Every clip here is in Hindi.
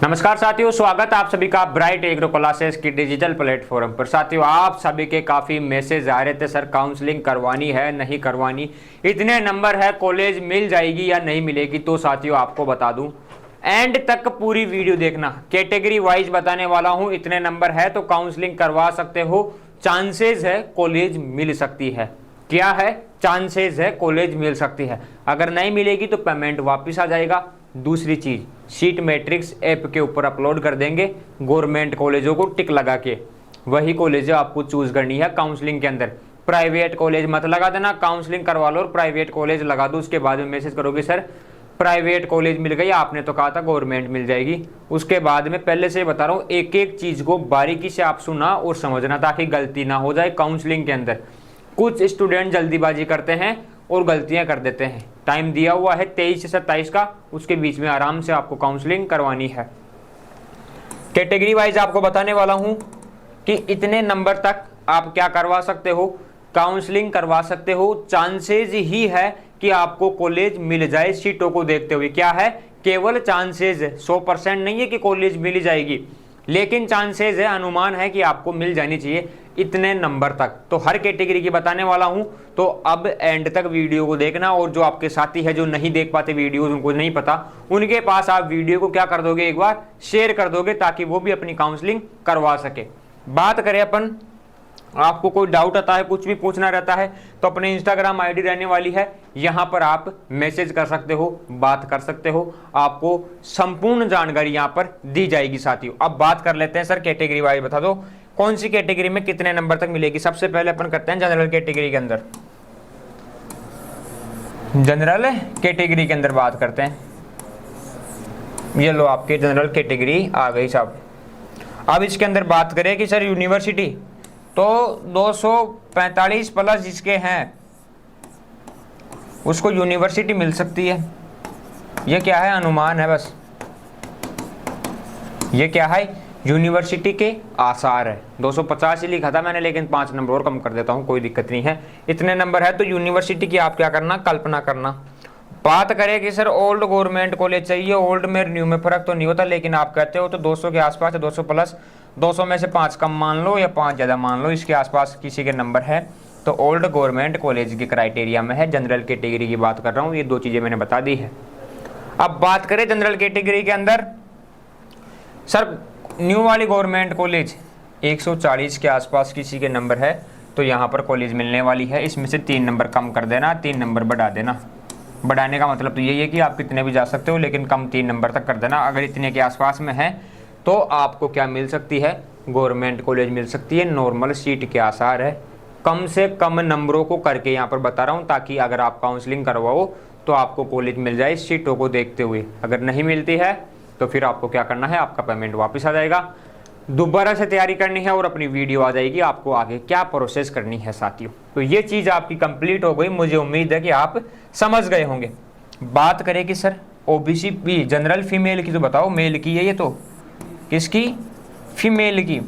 नमस्कार साथियों, स्वागत है आप सभी का ब्राइट एग्रो क्लासेस की डिजिटल प्लेटफॉर्म पर। साथियों, आप सभी के काफ़ी मैसेज आ रहे थे, सर काउंसलिंग करवानी है नहीं करवानी, इतने नंबर है कॉलेज मिल जाएगी या नहीं मिलेगी। तो साथियों आपको बता दूं, एंड तक पूरी वीडियो देखना, कैटेगरी वाइज बताने वाला हूं। इतने नंबर है तो काउंसलिंग करवा सकते हो, चांसेस है कॉलेज मिल सकती है। क्या है? चांसेस है कॉलेज मिल सकती है। अगर नहीं मिलेगी तो पेमेंट वापस आ जाएगा। दूसरी चीज, सीट मैट्रिक्स ऐप के ऊपर अपलोड कर देंगे, गवर्नमेंट कॉलेजों को टिक लगा के वही कॉलेज आपको चूज करनी है काउंसलिंग के अंदर। प्राइवेट कॉलेज मत लगा देना, काउंसलिंग करवा लो और प्राइवेट कॉलेज लगा दो। उसके बाद में मैसेज करोगे सर प्राइवेट कॉलेज मिल गई, आपने तो कहा था गवर्नमेंट मिल जाएगी। उसके बाद में पहले से बता रहा हूँ, एक एक चीज को बारीकी से आप सुना और समझना ताकि गलती ना हो जाए काउंसलिंग के अंदर। कुछ स्टूडेंट जल्दीबाजी करते हैं और गलतियां कर देते हैं। टाइम दिया हुआ है 23 से 27 का, उसके बीच में आराम से आपको काउंसलिंग करवानी है। कैटेगरी वाइज आपको बताने वाला हूं कि इतने नंबर तक आप क्या करवा सकते हो, काउंसलिंग करवा सकते हो। चांसेस ही है कि आपको कॉलेज मिल जाए सीटों को देखते हुए। क्या है? केवल चांसेस है, 100% नहीं है कि कॉलेज मिल जाएगी, लेकिन चांसेस है, अनुमान है कि आपको मिल जानी चाहिए इतने नंबर तक। तो हर कैटेगरी की बताने वाला हूं, तो अब एंड तक वीडियो को देखना। और जो आपके साथी है जो नहीं देख पाते वीडियो, उनको नहीं पता, उनके पास आप वीडियो को क्या कर दोगे, एक बार शेयर कर दोगे ताकि वो भी अपनी काउंसलिंग करवा सके। बात करें अपन, आपको कोई डाउट आता है, कुछ भी पूछना रहता है तो अपने इंस्टाग्राम आईडी रहने वाली है, यहां पर आप मैसेज कर सकते हो, बात कर सकते हो, आपको संपूर्ण जानकारी यहां पर दी जाएगी। साथियों अब बात कर लेते हैं, सर कैटेगरी वाइज बता दो कौन सी कैटेगरी में कितने नंबर तक मिलेगी। सबसे पहले अपन करते हैं जनरल कैटेगरी के अंदर। जनरल कैटेगरी के अंदर बात करते हैं। ये लो आपके जनरल कैटेगरी आ गई साहब। अब इसके अंदर बात करें कि सर यूनिवर्सिटी, तो 245 प्लस जिसके हैं उसको यूनिवर्सिटी मिल सकती है। ये क्या है? अनुमान है बस। ये क्या है? यूनिवर्सिटी के आसार है। 250 ही लिखा था मैंने, लेकिन 5 नंबर और कम कर देता हूं, कोई दिक्कत नहीं है। इतने नंबर है तो यूनिवर्सिटी की आप क्या करना, कल्पना करना। बात करें कि सर ओल्ड गवर्नमेंट कॉलेज चाहिए, ओल्ड में न्यू में फर्क तो नहीं होता, लेकिन आप कहते हो तो 200 के आसपास है, 200 प्लस, 200 में से 5 कम मान लो या 5 ज़्यादा मान लो, इसके आसपास किसी के नंबर है तो ओल्ड गवर्नमेंट कॉलेज के क्राइटेरिया में है। जनरल कैटेगरी की बात कर रहा हूँ, ये दो चीज़ें मैंने बता दी है। अब बात करें जनरल कैटेगरी के अंदर, सर न्यू वाली गवर्नमेंट कॉलेज 140 के आसपास किसी के नंबर है तो यहाँ पर कॉलेज मिलने वाली है। इसमें से 3 नंबर कम कर देना, 3 नंबर बढ़ा देना। बढ़ाने का मतलब तो यही है कि आप कितने भी जा सकते हो, लेकिन कम 3 नंबर तक कर देना। अगर इतने के आसपास में है तो आपको क्या मिल सकती है, गवर्नमेंट कॉलेज मिल सकती है। नॉर्मल सीट के आसार है, कम से कम नंबरों को करके यहाँ पर बता रहा हूँ, ताकि अगर आप काउंसलिंग करवाओ तो आपको कॉलेज मिल जाए सीटों को देखते हुए। अगर नहीं मिलती है तो फिर आपको क्या करना है, आपका पेमेंट वापस आ जाएगा, दोबारा से तैयारी करनी है और अपनी वीडियो आ जाएगी, आपको आगे क्या प्रोसेस करनी है। साथियों तो ये चीज़ आपकी कंप्लीट हो गई, मुझे उम्मीद है कि आप समझ गए होंगे। बात करें कि सर ओबीसी भी जनरल फीमेल की, तो बताओ मेल की है ये, तो किसकी? फीमेल की।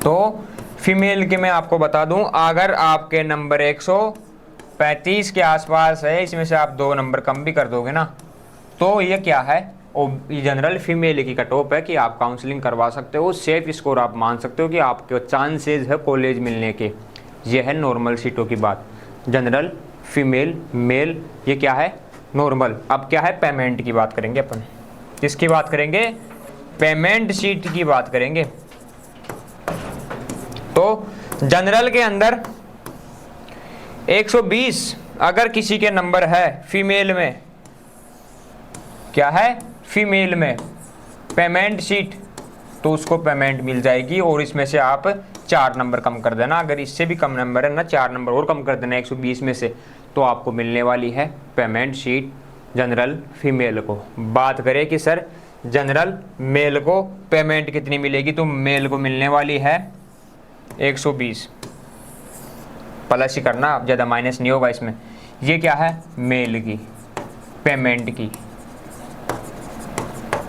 तो फीमेल के मैं आपको बता दूं, अगर आपके नंबर 135 के आसपास है, इसमें से आप 2 नंबर कम भी कर दोगे ना, तो ये क्या है, जनरल फीमेल की कट ऑफ है कि आप काउंसलिंग करवा सकते हो। सेफ स्कोर आप मान सकते हो कि आपके चांसेस है कॉलेज मिलने के। ये है नॉर्मल सीटों की बात। जनरल, फीमेल, मेल, ये क्या है? नॉर्मल। अब क्या है? पेमेंट की बात करेंगे अपन। किसकी बात करेंगे? पेमेंट शीट की बात करेंगे। तो जनरल के अंदर 120 अगर किसी के नंबर है, फीमेल में क्या है, फीमेल में पेमेंट शीट, तो उसको पेमेंट मिल जाएगी। और इसमें से आप 4 नंबर कम कर देना, अगर इससे भी कम नंबर है ना, 4 नंबर और कम कर देना 120 में से, तो आपको मिलने वाली है पेमेंट शीट जनरल फीमेल को। बात करें कि सर जनरल मेल को पेमेंट कितनी मिलेगी, तो मेल को मिलने वाली है 120 प्लस ही करना, ज़्यादा माइनस नहीं होगा इसमें। ये क्या है? मेल की पेमेंट की,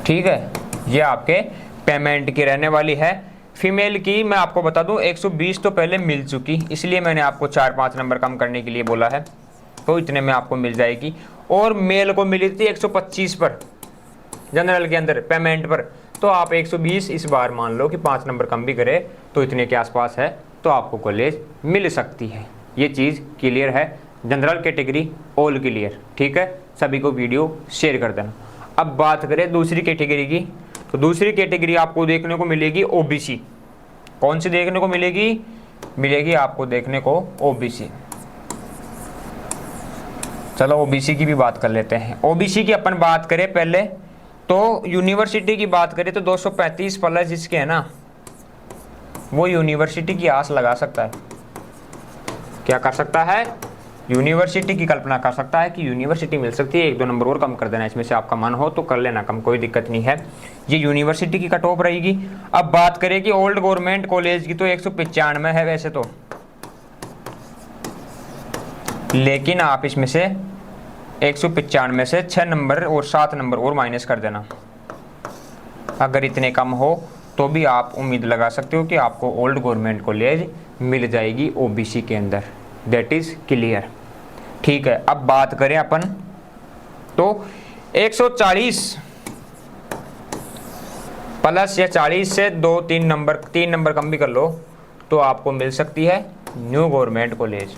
ठीक है, ये आपके पेमेंट की रहने वाली है। फीमेल की मैं आपको बता दूं 120 तो पहले मिल चुकी, इसलिए मैंने आपको 4-5 नंबर कम करने के लिए बोला है, तो इतने में आपको मिल जाएगी। और मेल को मिली थी 125 पर, जनरल के अंदर पेमेंट पर, तो आप 120 इस बार मान लो कि 5 नंबर कम भी करे तो इतने के आसपास है, तो आपको कॉलेज मिल सकती है। ये चीज़ क्लियर है, जनरल कैटेगरी ऑल क्लियर, ठीक है। सभी को वीडियो शेयर कर देना। अब बात करें दूसरी कैटेगरी की, तो दूसरी कैटेगरी आपको देखने को मिलेगी ओबीसी। कौन सी देखने को मिलेगी? मिलेगी आपको देखने को ओबीसी। चलो ओबीसी की भी बात कर लेते हैं। ओबीसी की अपन बात करें पहले, तो यूनिवर्सिटी की बात करें तो 235 प्लस जिसके है ना, वो यूनिवर्सिटी की आस लगा सकता है। क्या कर सकता है? यूनिवर्सिटी की कल्पना कर सकता है कि यूनिवर्सिटी मिल सकती है, 1-2 नंबर और कम कर देना, इसमें से आपका मन हो तो कर लेना कम, कोई दिक्कत नहीं है। ये यूनिवर्सिटी की कट ऑफ रहेगी। अब बात करें कि ओल्ड गवर्नमेंट कॉलेज की, तो 195 है वैसे तो, लेकिन आप इसमें से 195 से 6 नंबर और 7 नंबर और माइनस कर देना। अगर इतने कम हो तो भी आप उम्मीद लगा सकते हो कि आपको ओल्ड गवर्नमेंट कॉलेज मिल जाएगी ओबीसी के अंदर। दैट इज क्लियर, ठीक है। अब बात करें अपन, तो 140 प्लस या 40 से 3 नंबर कम भी कर लो तो आपको मिल सकती है न्यू गवर्नमेंट कॉलेज।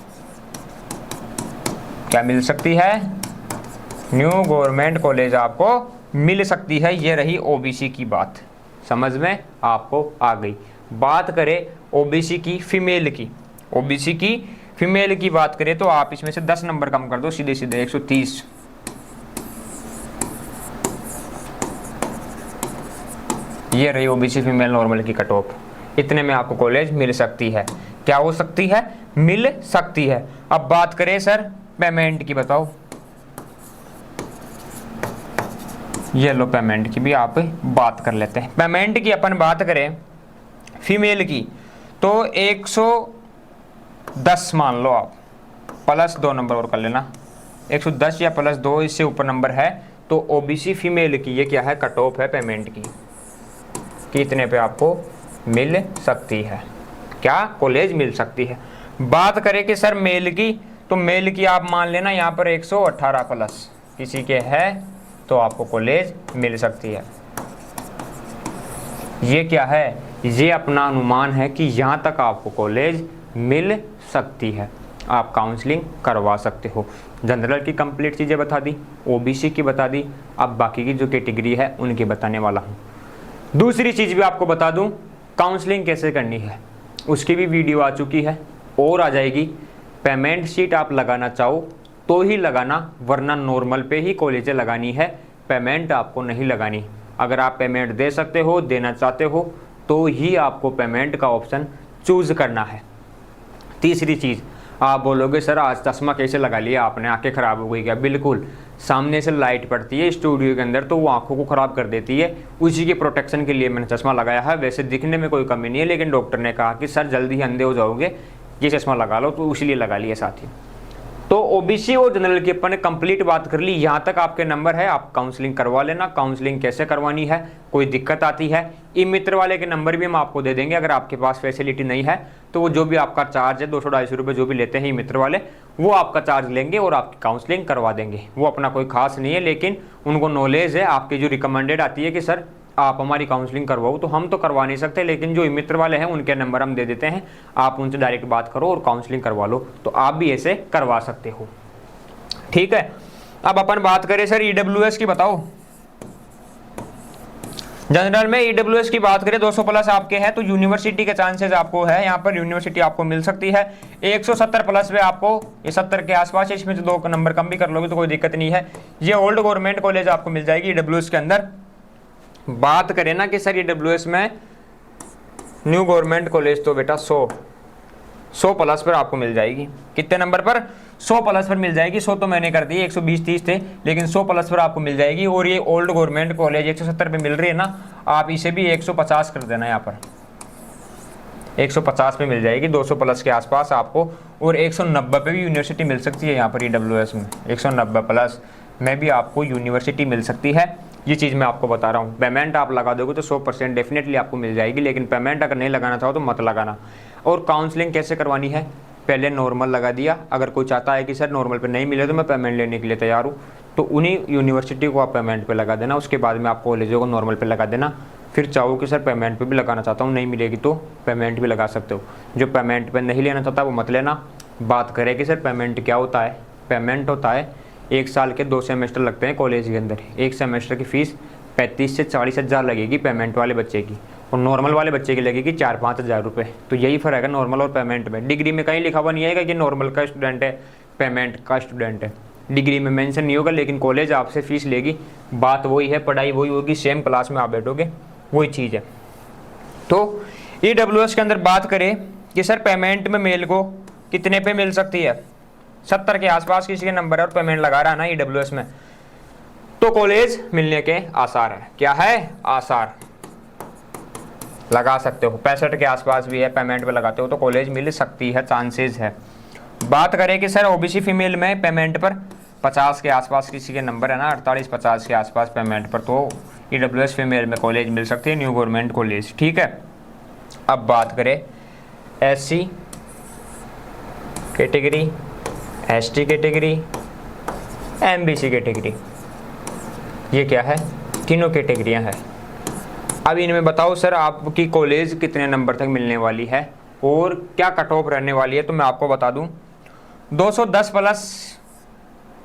क्या मिल सकती है? न्यू गवर्नमेंट कॉलेज आपको मिल सकती है। ये रही ओबीसी की बात, समझ में आपको आ गई। बात करें ओबीसी की फीमेल की, ओबीसी की फीमेल की बात करें तो आप इसमें से 10 नंबर कम कर दो, सीधे सीधे 130। ये रही ओबीसी फीमेल नॉर्मल की कट ऑफ। इतने में आपको कॉलेज मिल सकती है। क्या हो सकती है? मिल सकती है। अब बात करें सर पेमेंट की, बताओ। ये लो पेमेंट की भी आप बात कर लेते हैं। पेमेंट की अपन बात करें फीमेल की, तो 110 मान लो आप, प्लस 2 नंबर और कर लेना, 110 या प्लस 2, इससे ऊपर नंबर है तो ओबीसी फीमेल की ये क्या है? कट ऑफ है पेमेंट की, कि इतने पे आपको मिल सकती है। क्या? कॉलेज मिल सकती है। बात करें कि सर मेल की, तो मेल की आप मान लेना यहाँ पर 118 प्लस किसी के है तो आपको कॉलेज मिल सकती है। ये क्या है? ये अपना अनुमान है कि यहाँ तक आपको कॉलेज मिल सकती है, आप काउंसलिंग करवा सकते हो। जनरल की कंप्लीट चीज़ें बता दी, ओबीसी की बता दी, अब बाकी की जो कैटेगरी है उनकी बताने वाला हूँ। दूसरी चीज़ भी आपको बता दूँ, काउंसलिंग कैसे करनी है उसकी भी वीडियो आ चुकी है और आ जाएगी। पेमेंट शीट आप लगाना चाहो तो ही लगाना, वरना नॉर्मल पे ही कॉलेजें लगानी है, पेमेंट आपको नहीं लगानी। अगर आप पेमेंट दे सकते हो, देना चाहते हो, तो ही आपको पेमेंट का ऑप्शन चूज़ करना है। तीसरी चीज़, आप बोलोगे सर आज चश्मा कैसे लगा लिया आपने, आंखें ख़राब हो गई क्या? बिल्कुल, सामने से लाइट पड़ती है स्टूडियो के अंदर तो वो आंखों को ख़राब कर देती है, उसी के प्रोटेक्शन के लिए मैंने चश्मा लगाया है। वैसे दिखने में कोई कमी नहीं है, लेकिन डॉक्टर ने कहा कि सर जल्दी ही अंधे हो जाओगे, ये चश्मा लगा लो, तो इसलिए लगा लिया साथी। तो ओबीसी और जनरल की अपन ने कंप्लीट बात कर ली। यहाँ तक आपके नंबर है, आप काउंसलिंग करवा लेना। काउंसलिंग कैसे करवानी है, कोई दिक्कत आती है, ई मित्र वाले के नंबर भी हम आपको दे देंगे। अगर आपके पास फैसिलिटी नहीं है तो वो जो भी आपका चार्ज है 200-250 रुपये जो भी लेते हैं ई मित्र वाले, वो आपका चार्ज लेंगे और आपकी काउंसलिंग करवा देंगे। वो अपना कोई खास नहीं है, लेकिन उनको नॉलेज है आपकी जो रिकमेंडेड आती है कि सर आप हमारी काउंसलिंग करवाओ, तो हम तो करवा नहीं सकते, लेकिन जो मित्र वाले हैं उनके नंबर हम दे देते हैं, आप उनसे डायरेक्ट बात करो और काउंसलिंग करवा लो, तो आप भी ऐसे करवा सकते हो। ठीक है, अब अपन बात करें सर ईडब्ल्यूएस की, बताओ। जनरल में ईडब्ल्यूएस की बात करें 200 प्लस आपके हैं तो यूनिवर्सिटी के चांसेस आपको है, यहाँ पर यूनिवर्सिटी आपको मिल सकती है। 170 प्लस में आपको, ये 70 के आसपास, इसमें से 2 नंबर कम भी कर लोगे तो कोई दिक्कत नहीं है। ये ओल्ड गवर्नमेंट कॉलेज आपको मिल जाएगी ईडब्ल्यूएस के अंदर। बात करें ना कि सर ईडब्ल्यूएस में न्यू गवर्नमेंट कॉलेज, तो बेटा 100 प्लस पर आपको मिल जाएगी। कितने नंबर पर? 100 प्लस पर मिल जाएगी। 100 तो मैंने कर दी, 120-130 थे, लेकिन 100 प्लस पर आपको मिल जाएगी। और ये ओल्ड गवर्नमेंट कॉलेज 170 पे मिल रही है ना, आप इसे भी 150 कर देना, यहाँ पर 150 पे मिल जाएगी, 200 प्लस के आसपास आपको। और 190 पे भी यूनिवर्सिटी मिल सकती है यहाँ पर ईडब्ल्यूएस में, 190 प्लस में भी आपको यूनिवर्सिटी मिल सकती है। ये चीज़ मैं आपको बता रहा हूँ। पेमेंट आप लगा दोगे तो 100% डेफिनेटली आपको मिल जाएगी, लेकिन पेमेंट अगर नहीं लगाना चाहो तो मत लगाना। और काउंसलिंग कैसे करवानी है, पहले नॉर्मल लगा दिया। अगर कोई चाहता है कि सर नॉर्मल पे नहीं मिले तो मैं पेमेंट लेने के लिए तैयार हूँ, तो उन्हीं यूनिवर्सिटी को आप पेमेंट पे लगा देना, उसके बाद में आप कॉलेजों को नॉर्मल पे लगा देना। फिर चाहो कि सर पेमेंट पे भी लगाना चाहता हूँ, नहीं मिलेगी तो पेमेंट भी लगा सकते हो। जो पेमेंट पे नहीं लेना चाहता वो मत लेना। बात करें कि सर पेमेंट क्या होता है, पेमेंट होता है 1 साल के 2 सेमेस्टर लगते हैं कॉलेज के अंदर। 1 सेमेस्टर की फ़ीस 35 से 40 हज़ार लगेगी पेमेंट वाले बच्चे की, और नॉर्मल वाले बच्चे की लगेगी 4-5 हज़ार रुपये। तो यही फ़र्क है नॉर्मल और पेमेंट में। डिग्री में कहीं लिखा हुआ नहीं आएगा कि नॉर्मल का स्टूडेंट है, पेमेंट का स्टूडेंट है, डिग्री में मेंशन नहीं होगा, लेकिन कॉलेज आपसे फ़ीस लेगी। बात वही है, पढ़ाई वही होगी, सेम क्लास में आप बैठोगे, वही चीज़ है। तो EWS के अंदर बात करें कि सर पेमेंट में मेल को कितने पे मिल सकती है, 70 के आसपास किसी के नंबर है और पेमेंट लगा रहा है ना EWS में, तो कॉलेज मिलने के आसार है। क्या है? आसार। लगा सकते हो, 65 के आसपास भी है, पेमेंट पे लगाते हो तो कॉलेज मिल सकती है, चांसेस है। बात करें कि सर OBC फीमेल में पेमेंट पर 50 के आसपास किसी के नंबर है ना, 48-50 के आसपास पेमेंट पर, तो EWS फीमेल में कॉलेज मिल सकती है, न्यू गवर्नमेंट कॉलेज। ठीक है। अब बात करें SC category, ST category, MBC category, ये क्या है? तीनों कैटेगरियां हैं। अब इनमें बताओ सर आपकी कॉलेज कितने नंबर तक मिलने वाली है और क्या कट ऑफ रहने वाली है। तो मैं आपको बता दूं 210 प्लस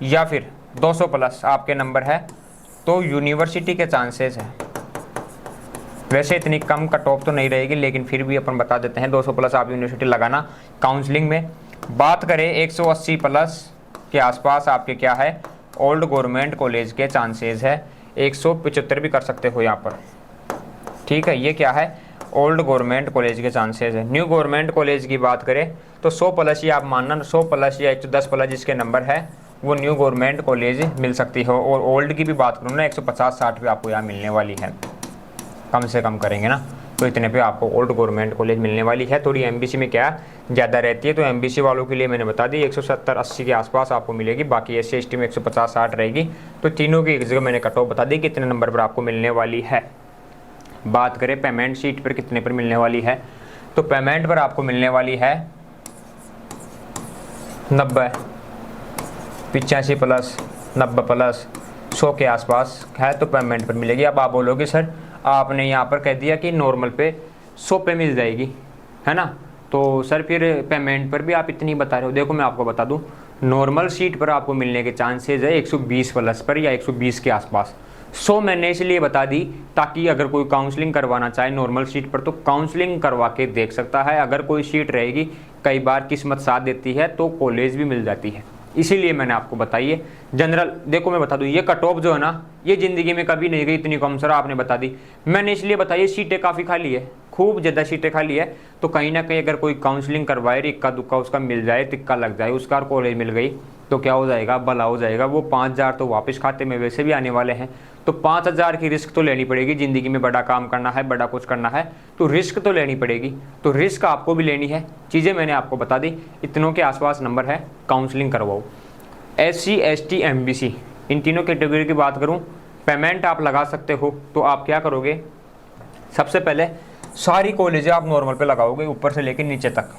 या फिर 200 प्लस आपके नंबर है तो यूनिवर्सिटी के चांसेस हैं। वैसे इतनी कम कट ऑफ तो नहीं रहेगी, लेकिन फिर भी अपन बता देते हैं 200 प्लस आप यूनिवर्सिटी लगाना काउंसलिंग में। बात करें 180 प्लस के आसपास आपके क्या है, ओल्ड गवर्नमेंट कॉलेज के चांसेस है। 175 भी कर सकते हो यहाँ पर। ठीक है, ये क्या है? ओल्ड गवर्नमेंट कॉलेज के चांसेस है। न्यू गवर्नमेंट कॉलेज की बात करें तो 100 प्लस ही आप मानना, 100 प्लस या 110 प्लस जिसके नंबर है वो न्यू गवर्नमेंट कॉलेज मिल सकती है। और ओल्ड की भी बात करूँ ना 150-60 भी आपको यहाँ मिलने वाली है, कम से कम करेंगे ना तो इतने पे आपको ओल्ड गवर्नमेंट कॉलेज मिलने वाली है। थोड़ी MBC में क्या ज़्यादा रहती है, तो MBC वालों के लिए मैंने बता दी 170-80 के आसपास आपको मिलेगी, बाकी SC ST में 150-60 रहेगी। तो तीनों की एक जगह मैंने कट ऑफ बता दी कितने नंबर पर आपको मिलने वाली है। बात करें पेमेंट शीट पर कितने पर मिलने वाली है, तो पेमेंट पर आपको मिलने वाली है 90, 85 प्लस, 90 प्लस, 100 के आसपास है तो पेमेंट पर मिलेगी। अब आप बोलोगे सर आपने यहाँ पर कह दिया कि नॉर्मल पे 100 पे मिल जाएगी, है ना, तो सर फिर पेमेंट पर भी आप इतनी बता रहे हो। देखो मैं आपको बता दूं नॉर्मल सीट पर आपको मिलने के चांसेस है 120 प्लस पर या 120 के आसपास। 100 मैंने इसलिए बता दी ताकि अगर कोई काउंसलिंग करवाना चाहे नॉर्मल सीट पर तो काउंसलिंग करवा के देख सकता है। अगर कोई सीट रहेगी, कई बार किस्मत साथ देती है तो कॉलेज भी मिल जाती है, इसीलिए मैंने आपको बताई है। जनरल देखो मैं बता दूं ये कट ऑफ जो है ना ये ज़िंदगी में कभी नहीं गई इतनी कम। सर आपने बता दी, मैंने इसलिए बताई सीटें काफ़ी खाली है, खूब ज़्यादा सीटें खाली है, तो कहीं ना कहीं अगर कोई काउंसलिंग करवाए, इक्का दुक्का उसका मिल जाए, तिक्का लग जाए, उसका कॉलेज मिल गई तो क्या हो जाएगा, भला हो जाएगा। वो 5,000 तो वापस खाते में वैसे भी आने वाले हैं, तो 5,000 की रिस्क तो लेनी पड़ेगी। ज़िंदगी में बड़ा काम करना है, बड़ा कुछ करना है तो रिस्क तो लेनी पड़ेगी, तो रिस्क आपको भी लेनी है। चीज़ें मैंने आपको बता दी, इतनों के आसपास नंबर है, काउंसलिंग करवाओ। SC ST MBC इन तीनों कैटेगरी की बात करूं, पेमेंट आप लगा सकते हो तो आप क्या करोगे, सबसे पहले सारी कॉलेजें आप नॉर्मल पे लगाओगे ऊपर से लेकर नीचे तक।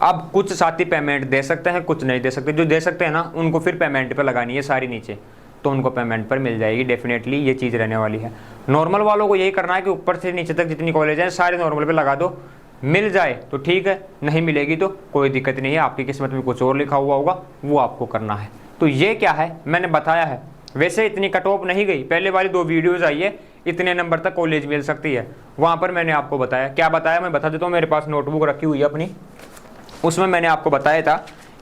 अब कुछ साथी पेमेंट दे सकते हैं, कुछ नहीं दे सकते। जो दे सकते हैं ना उनको फिर पेमेंट पे लगानी है सारी नीचे, तो उनको पेमेंट पर मिल जाएगी डेफिनेटली, ये चीज़ रहने वाली है। नॉर्मल वालों को यही करना है कि ऊपर से नीचे तक जितनी कॉलेज हैं सारे नॉर्मल पे लगा दो, मिल जाए तो ठीक है, नहीं मिलेगी तो कोई दिक्कत नहीं है, आपकी किस्मत में कुछ और लिखा हुआ होगा वो आपको करना है। तो ये क्या है मैंने बताया है। वैसे इतनी कट ऑफ नहीं गई, पहले वाली 2 वीडियोज़ आई है इतने नंबर तक कॉलेज मिल सकती है, वहाँ पर मैंने आपको बताया। क्या बताया मैं बता देता हूँ, मेरे पास नोटबुक रखी हुई है अपनी, उसमें मैंने आपको बताया था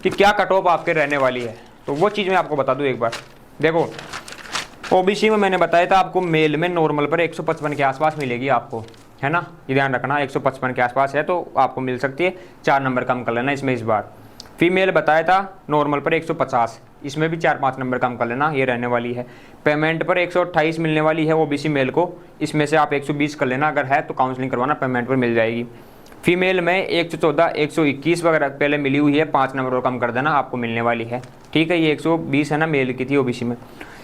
कि क्या कट ऑफ आपके रहने वाली है, तो वो चीज़ मैं आपको बता दूँ एक बार। देखो OBC में मैंने बताया था आपको मेल में नॉर्मल पर 155 के आसपास मिलेगी आपको, है ना, ये ध्यान रखना 155 के आसपास है तो आपको मिल सकती है, 4 नंबर कम कर लेना इसमें इस बार। फीमेल बताया था नॉर्मल पर 150, इसमें भी 4-5 नंबर कम कर लेना, ये रहने वाली है। पेमेंट पर 128 मिलने वाली है OBC मेल को, इसमें से आप 120 कर लेना, अगर है तो काउंसलिंग करवाना, पेमेंट पर मिल जाएगी। फीमेल में 114, 121 वगैरह पहले मिली हुई है, 5 नंबर और कम कर देना, आपको मिलने वाली है। ठीक है, ये 120 है ना मेल की थी OBC में।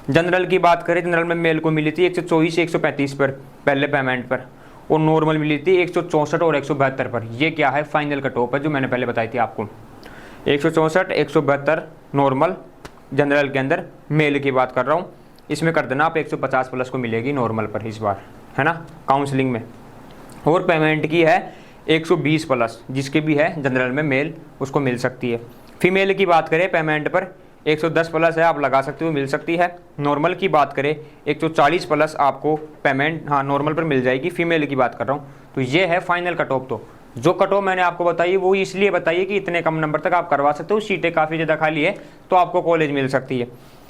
जनरल की बात करें, जनरल में मेल को मिली थी 124 से 135 पर पहले पेमेंट पर, और नॉर्मल मिली थी 164 और 172 पर। ये क्या है, फाइनल कट ऑफ है जो मैंने पहले बताई थी आपको, 164, 172 नॉर्मल, जनरल के अंदर मेल की बात कर रहा हूँ, इसमें कर देना आप 150 प्लस को मिलेगी नॉर्मल पर इस बार, है ना, काउंसलिंग में। और पेमेंट की है 120 प्लस, जिसके भी है जनरल में मेल उसको मिल सकती है। फीमेल की बात करें पेमेंट पर 110 प्लस है, आप लगा सकते हो, मिल सकती है। नॉर्मल की बात करें 140 प्लस आपको पेमेंट हाँ नॉर्मल पर मिल जाएगी, फीमेल की बात कर रहा हूँ। तो ये है फाइनल कट ऑफ। तो जो कट ऑफ मैंने आपको बताई वो इसलिए बताइए कि इतने कम नंबर तक आप करवा सकते हो, सीटें काफ़ी ज़्यादा खाली है तो आपको कॉलेज मिल सकती है।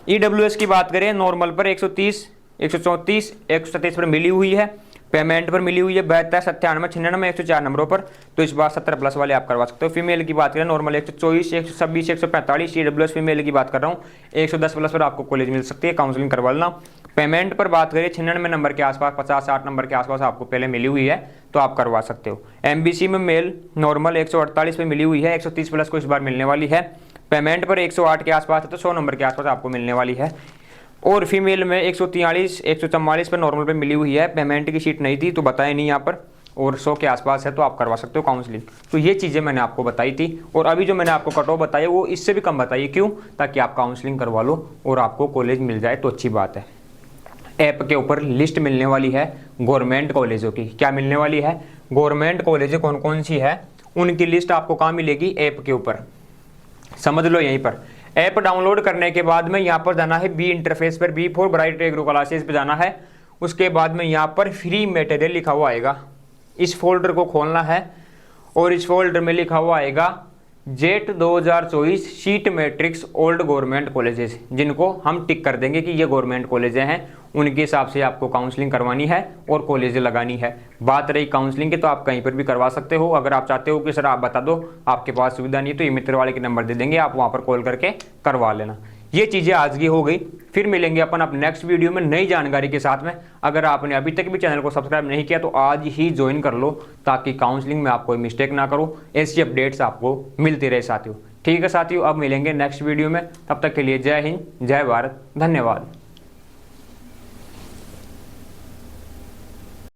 EWS की बात करें नॉर्मल पर 130, 134, 137 पर मिली हुई है, पेमेंट पर मिली हुई है 72, 97, 96, 104 नंबरों पर। तो इस बार 17 प्लस वाले आप करवा सकते हो। फीमेल की बात करें नॉर्मल 124, 126, 145, EWS फीमेल की बात कर रहा हूँ 110 प्लस पर आपको कॉलेज मिल सकती है, काउंसलिंग करवा लेना। पेमेंट पर बात करें 96 नंबर के आसपास, 50-60 नंबर के आसपास आपको पहले मिली हुई है तो आप करवा सकते हो। MBC में मेल नॉर्मल 148 पे मिली हुई है, 130 प्लस को इस बार मिलने वाली है। पेमेंट पर 108 के आसपास है तो 100 नंबर के आसपास आपको मिलने वाली है। और फीमेल में 143, 144 पर नॉर्मल पे मिली हुई है, पेमेंट की सीट नहीं थी तो बताए नहीं यहाँ पर, और 100 के आसपास है तो आप करवा सकते हो काउंसलिंग। तो ये चीज़ें मैंने आपको बताई थी, और अभी जो मैंने आपको कट ऑफ बताई वो इससे भी कम बताइए, क्यों? ताकि आप काउंसलिंग करवा लो और आपको कॉलेज मिल जाए तो अच्छी बात है। ऐप के ऊपर लिस्ट मिलने वाली है गवर्नमेंट कॉलेजों की। क्या मिलने वाली है? गवर्नमेंट कॉलेज कौन कौन सी है उनकी लिस्ट आपको कहाँ मिलेगी? ऐप के ऊपर, समझ लो यहीं पर। ऐप डाउनलोड करने के बाद में यहाँ पर जाना है बी इंटरफेस पर, B for Bright Agro classes पे जाना है। उसके बाद में यहाँ पर फ्री मटेरियल लिखा हुआ आएगा, इस फोल्डर को खोलना है और इस फोल्डर में लिखा हुआ आएगा jet 2024 sheet matrix old government colleges, जिनको हम टिक कर देंगे कि ये गवर्नमेंट कॉलेजें हैं, उनके हिसाब से आपको काउंसलिंग करवानी है और कॉलेजें लगानी है। बात रही काउंसलिंग की तो आप कहीं पर भी करवा सकते हो। अगर आप चाहते हो कि सर आप बता दो आपके पास सुविधा नहीं है तो ये मित्र वाले के नंबर दे देंगे, आप वहाँ पर कॉल करके करवा लेना। ये चीज़ें आज की हो गई, फिर मिलेंगे अपन अब नेक्स्ट वीडियो में नई जानकारी के साथ में। अगर आपने अभी तक भी चैनल को सब्सक्राइब नहीं किया तो आज ही ज्वाइन कर लो, ताकि काउंसलिंग में आप कोई मिस्टेक ना करो, ऐसी अपडेट्स आपको मिलती रहे साथियों। ठीक है साथियों, अब मिलेंगे नेक्स्ट वीडियो में, तब तक के लिए जय हिंद, जय भारत, धन्यवाद।